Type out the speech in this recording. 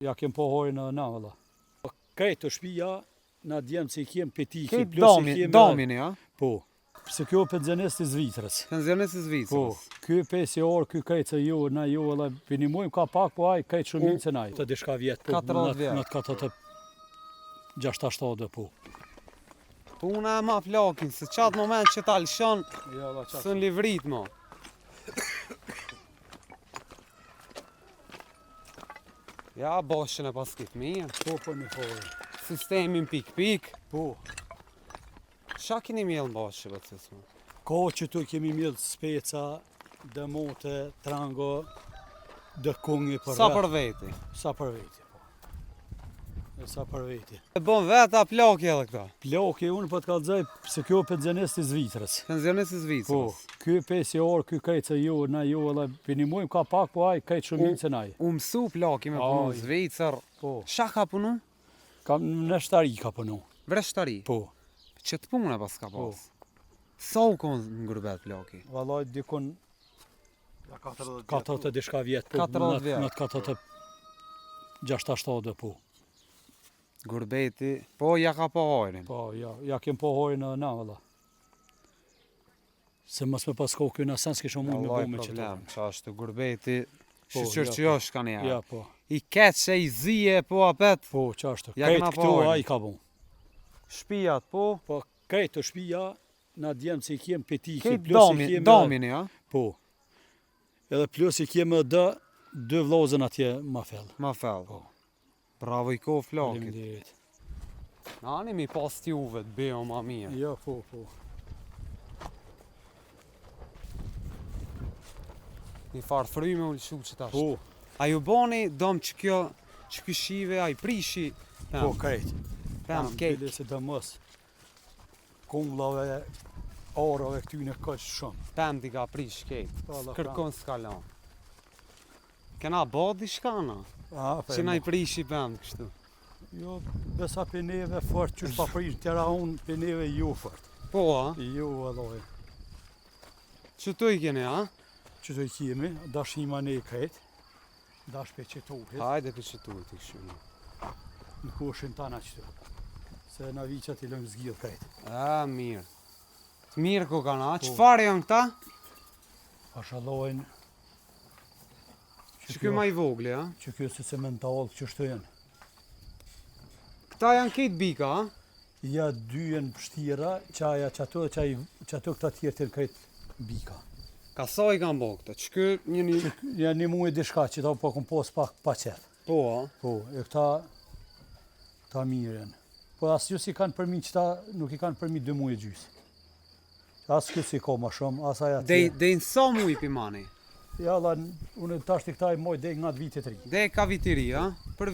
Ja kem po hojnë na valla. Këtë të shpija na djemë që i kem petiki. Këtë domin, ja? Po. Se kjo penziones të Zvicrës. Penziones të Zvicrës. Po. Ky 5 orë, ky këtë se ju, na ju valla pinimojmë ka pak, po aj këtë shumë se naj. Të dishka vjetë, po. 40 vjetë. Në të katë të 6-7 po. Puna e ma plakin, se qatë moment që ta lëshon, së në livrit mo. Ja, boshën e pas kitë mirë. Po, në forë. Sistemin pik-pik. Po. Qa kini mjellë në boshë, bëtësismë? Ko që tu kemi mjellë speca, dëmote, trango, dëkungi për Sa për veti? Sa për veti, po. Sa për veti. E bon veta plaki edhe këta? Plaki unë po të kalëzaj se kjo penziones të Zvicrës. Penziones të Zvicrës? Po, ky 5 orë, ky këtë se ju, na ju valla pinimojmë ka pak, po aj këtë shumë se naj. U mësu plaki me punu në Zvicër. Po. Qa ka punu? Kam në shtari ka punu. Vreshtari? Po. Që të punë pas ka pas? Sa u konë në ngurbet plaki? Vallaj dikon 40 dishka vjetë, po. 40 vjetë. Në të 6-7 po. Gurbeti, po ja ka po hojrin? Po, ja kem po hojnë na valla. Se mos me pas kohë kjo në sens kishë mund me bo me qëtë. Problem, qa është gurbeti, shqyqër që josh ka një. Ja, po. I ketë që i zije, po apet. Po, qa është. Ja kena Këtë këtu a i ka bon. Shpijat, po. Po, këtë të shpija, na djemë që i kem petiki. Këtë domin, ja? Po. Edhe plus i kem edhe 2 vlozën atje ma fell. Ma fell. Po. Bravo i kohë flakit. Faleminderit. Nani mi pas t'juve të bejo ma mirë. Jo, po. Një farë fryme u lëshu që tash. Po. A ju boni dom që kjo shive, a i prishi? Po, krejt. Pem, kejt. Bile se të mos kunglave, orave këtyne këtë shumë. Pem t'i ka prish kejt. Kërkon s'kalon. Kena bo di shkana? Që na i prishi pem kështu. Jo, besa për neve fort, që pa prish tjera unë për neve ju fort. Po, a? Jo, alloj. Që tu i keni, a? Që të i kemi, dashima ne i krejt. Dash për qëtuhit. Hajde për qëtuhit i kështu. Në kushin tana qëtu. Se na viqat i lëmë zgjidh krejt. A, mirë. Të mirë ko kana, qëfar janë këta? Pashallojnë. Që kjo ma i vogli, a? Që kjo se cemental, që shtë jenë. Këta janë kitë bika, a? Ja 2 jenë pështira, qaja qato dhe qato këta tjerë të krejt bika. Ka sa i kanë bo këta? Që kjo një... Ja një muaj dishka që ta po kom pos pak pa qef. Po, a? Po, e këta ta mirë jenë. Po asë ju si kanë përmi që ta nuk i kanë përmi 2 muaj gjysë. Asë kjo si ka ma shumë, asaj atje. Dejnë sa muaj pimani? Ja, unë tash të këta i moj dhe nga 2 vitet 3. Dhe ka vitiri, a? Për